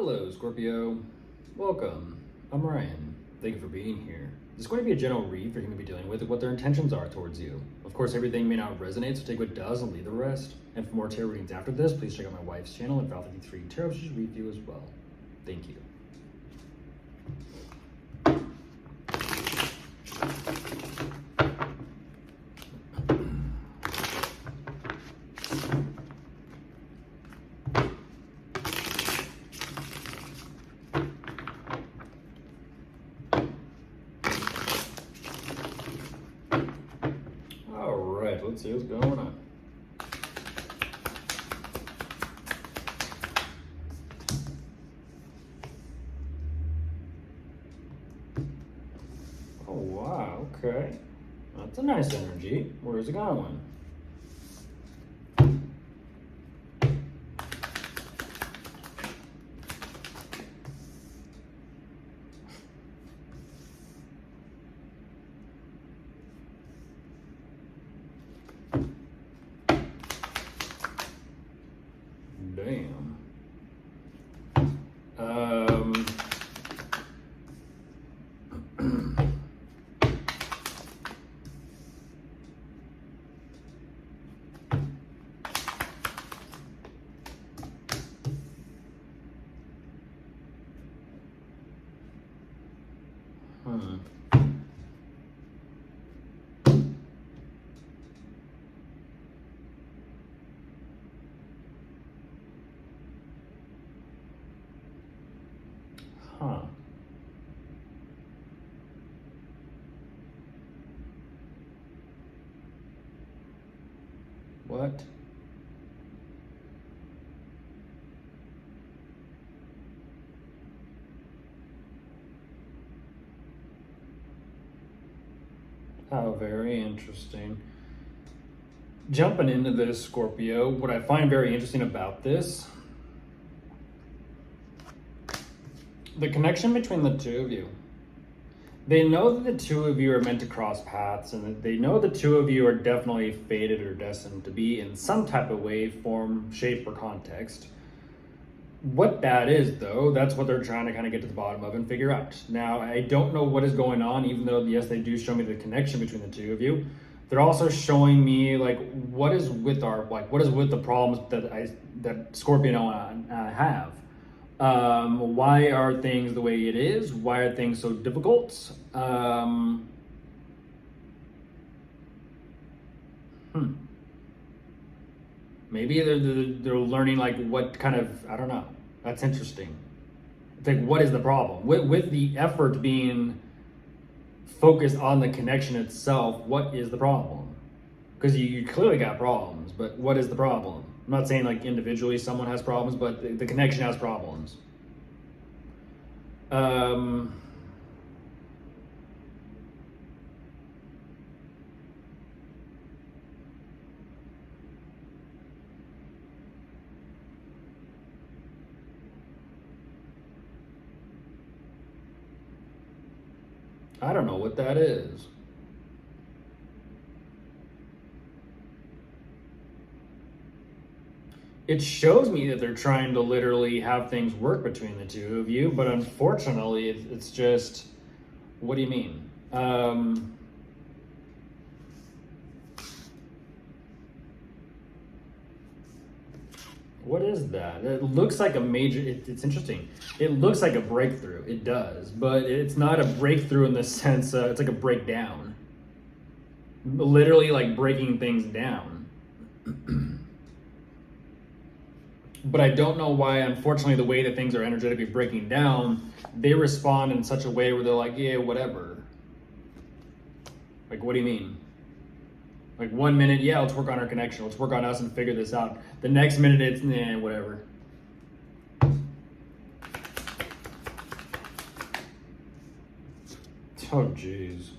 Hello, Scorpio. Welcome. I'm Ryan. Thank you for being here. This is going to be a general read for whom you'll be dealing with and what their intentions are towards you. Of course, everything may not resonate, so take what does and leave the rest. And for more tarot readings after this, please check out my wife's channel at Val53 Tarot. She's read you as well. Thank you. Let's see what's going on. Oh, wow, okay. That's a nice energy. Where's it going? Damn. Huh. What? How very interesting. Jumping into this, Scorpio, what I find very interesting about this, the connection between the two of you. They know that the two of you are meant to cross paths, and that they know the two of you are definitely fated or destined to be in some type of way, form, shape, or context. What that is, though, that's what they're trying to kind of get to the bottom of and figure out. Now, I don't know what is going on, even though, yes, they do show me the connection between the two of you. They're also showing me, like, what is with the problems that Scorpio and I have. Why are things the way it is? Why are things so difficult? Maybe they're learning, like, what kind of, I don't know. That's interesting. It's like, what is the problem? With the effort being focused on the connection itself, what is the problem? Because you clearly got problems, but what is the problem? I'm not saying like individually someone has problems, but the connection has problems. I don't know what that is. It shows me that they're trying to literally have things work between the two of you, but unfortunately, it's just, what do you mean? What is that? It looks like a major, it's interesting. It looks like a breakthrough, it does, but it's not a breakthrough in the sense, it's like a breakdown. Literally like breaking things down. But I don't know why, unfortunately, the way that things are energetically breaking down, they respond in such a way where they're like, yeah, whatever. Like, what do you mean? Like 1 minute, yeah, let's work on our connection. Let's work on us and figure this out. The next minute, it's, nah, whatever. Oh, jeez.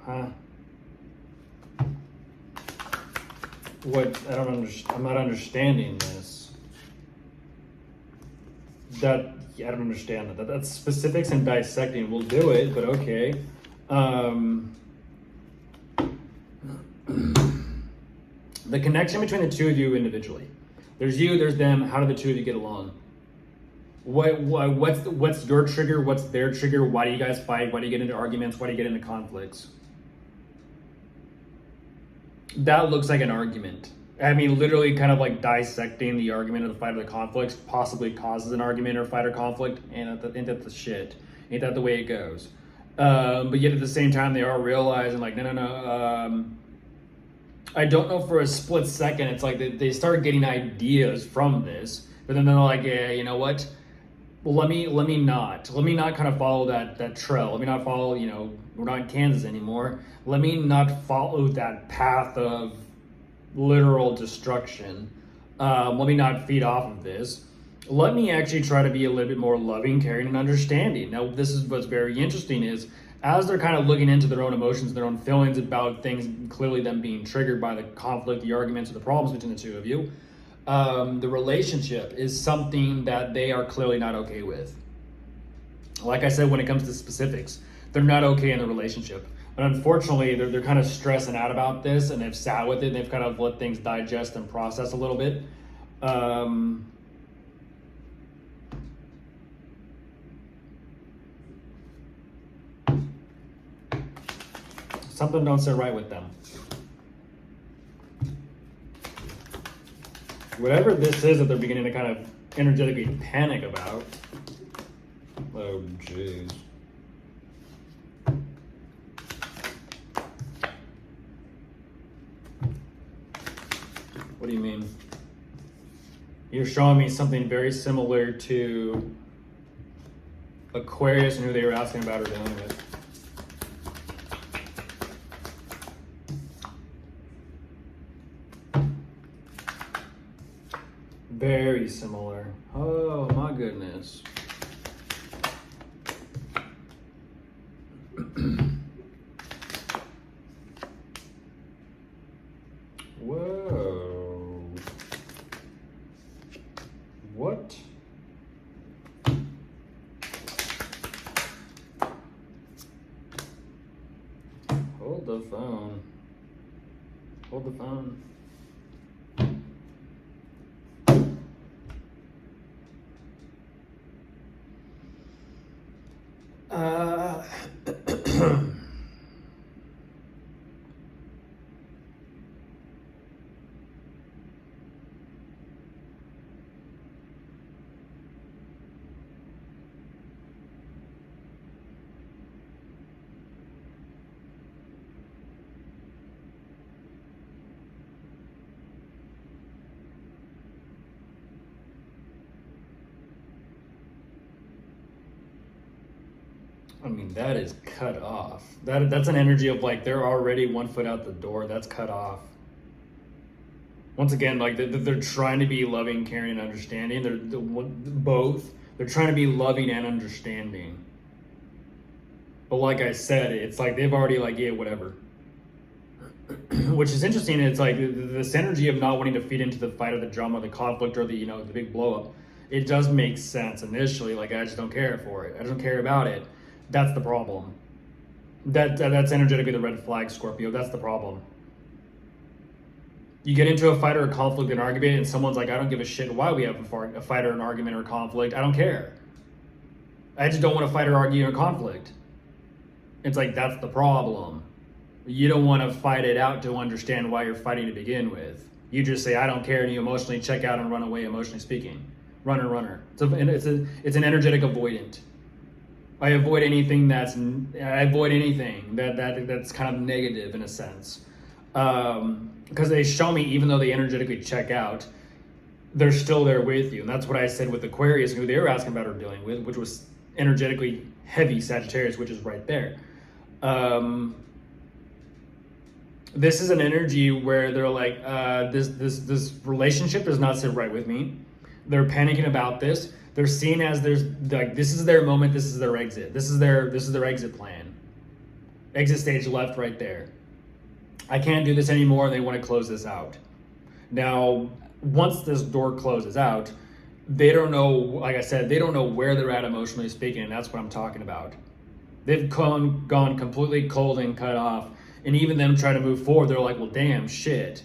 Huh? What? I don't understand. I'm not understanding this. I don't understand that. That's specifics and dissecting. We'll do it, but okay. The connection between the two of you individually. There's you, there's them. How do the two of you get along? What's your trigger? What's their trigger? Why do you guys fight? Why do you get into arguments? Why do you get into conflicts? That looks like an argument. I mean, literally kind of like dissecting the argument of the fight or the conflict possibly causes an argument or fight or conflict. And ain't that the shit? Ain't that the way it goes? But yet at the same time, they are realizing like, no. I don't know, for a split second, it's like they start getting ideas from this, but then they're like, yeah, you know what? Well, let me not kind of follow that trail. Let me not follow, we're not in Kansas anymore. Let me not follow that path of literal destruction. Let me not feed off of this. Let me actually try to be a little bit more loving, caring, and understanding. Now, this is what's very interesting is, as they're kind of looking into their own emotions, their own feelings about things, clearly them being triggered by the conflict, the arguments, or the problems between the two of you, the relationship is something that they are clearly not okay with. Like I said, when it comes to specifics, they're not okay in the relationship. But unfortunately, they're kind of stressing out about this, and they've sat with it, and they've kind of let things digest and process a little bit. Something don't sit right with them. Whatever this is that they're beginning to kind of energetically panic about. Oh, jeez. What do you mean? You're showing me something very similar to Aquarius and who they were asking about or dealing with. Very similar. Oh my goodness. Whoa. What? Hold the phone. Hold the phone. I mean, that is cut off. That's an energy of like they're already 1 foot out the door. That's cut off. Once again, like they're trying to be loving, caring, and understanding. They're both. They're trying to be loving and understanding. But like I said, it's like they've already like, yeah, whatever. Which is interesting. It's like this energy of not wanting to feed into the fight or the drama, the conflict, or the the big blow up. It does make sense initially. Like I just don't care for it. I don't care about it. That's the problem. That's energetically the red flag, Scorpio. That's the problem. You get into a fight or a conflict, an argument, and someone's like, I don't give a shit why we have a fight or an argument or a conflict. I don't care. I just don't want to fight or argue or conflict. It's like, that's the problem. You don't want to fight it out to understand why you're fighting to begin with. You just say, I don't care, and you emotionally check out and run away, emotionally speaking. Runner. It's an energetic avoidant. I avoid anything that's kind of negative in a sense, because they show me, even though they energetically check out, they're still there with you. And that's what I said with Aquarius, who they were asking about or dealing with, which was energetically heavy Sagittarius, which is right there. This is an energy where they're like, this relationship does not sit right with me. They're panicking about this. They're seen as this is their moment, this is their exit. This is their exit plan. Exit stage left right there. I can't do this anymore, they want to close this out. Now, once this door closes out, they don't know, like I said, they don't know where they're at emotionally speaking, and that's what I'm talking about. They've gone completely cold and cut off, and even them trying to move forward, they're like, well, damn, shit.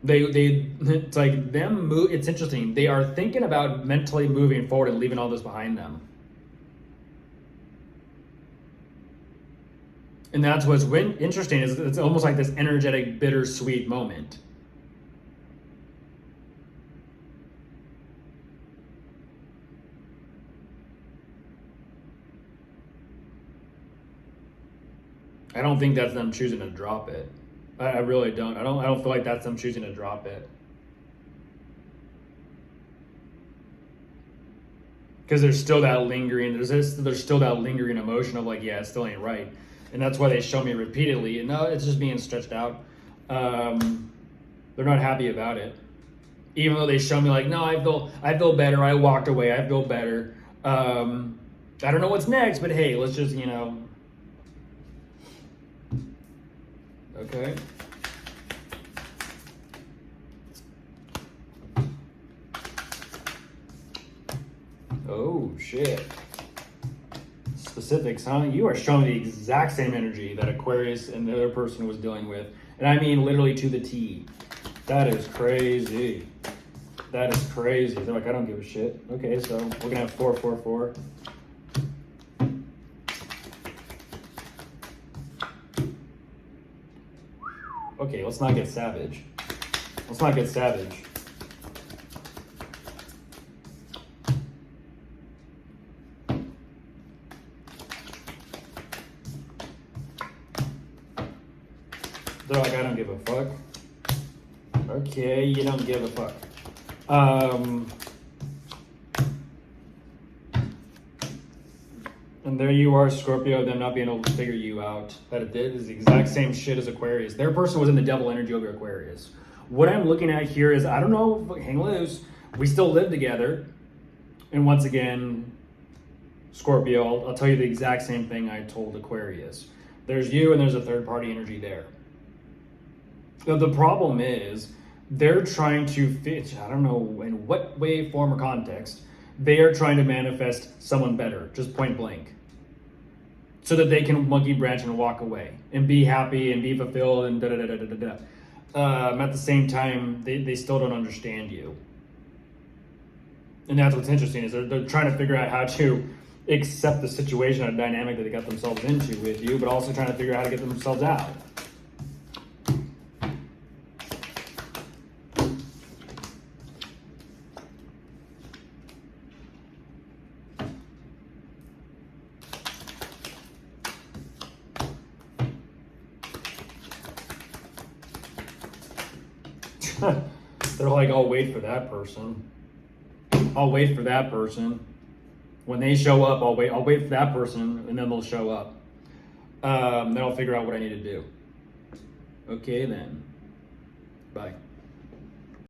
It's like them move. It's interesting. They are thinking about mentally moving forward and leaving all this behind them. And that's what's interesting is it's almost like this energetic, bittersweet moment. I don't think that's them choosing to drop it. I really don't. I don't feel like that's them choosing to drop it. Because there's still that lingering. There's still that lingering emotion of like, yeah, it still ain't right, and that's why they show me repeatedly. And no, it's just being stretched out. They're not happy about it, even though they show me like, no, I feel better. I walked away. I feel better. I don't know what's next, but hey, let's just Okay. Oh, shit. Specifics, huh? You are showing the exact same energy that Aquarius and the other person was dealing with. And I mean literally to the T. That is crazy. That is crazy. They're like, I don't give a shit. Okay, so we're going to have 4, 4, 4. Okay, let's not get savage. Let's not get savage. They're like, I don't give a fuck. Okay, you don't give a fuck. And there you are, Scorpio, them not being able to figure you out. That it is the exact same shit as Aquarius. Their person was in the devil energy over Aquarius. What I'm looking at here is, I don't know, hang loose. We still live together. And once again, Scorpio, I'll tell you the exact same thing I told Aquarius. There's you and there's a third party energy there. The problem is, they're trying to fit, I don't know in what way, form, or context, they are trying to manifest someone better, just point blank. So that they can monkey branch and walk away and be happy and be fulfilled and da-da-da-da-da-da. At the same time, they still don't understand you. And that's what's interesting is they're trying to figure out how to accept the situation or dynamic that they got themselves into with you, but also trying to figure out how to get themselves out. They're like, I'll wait for that person. I'll wait for that person. When they show up, I'll wait for that person, and then they'll show up. Then I'll figure out what I need to do. Okay, then. Bye.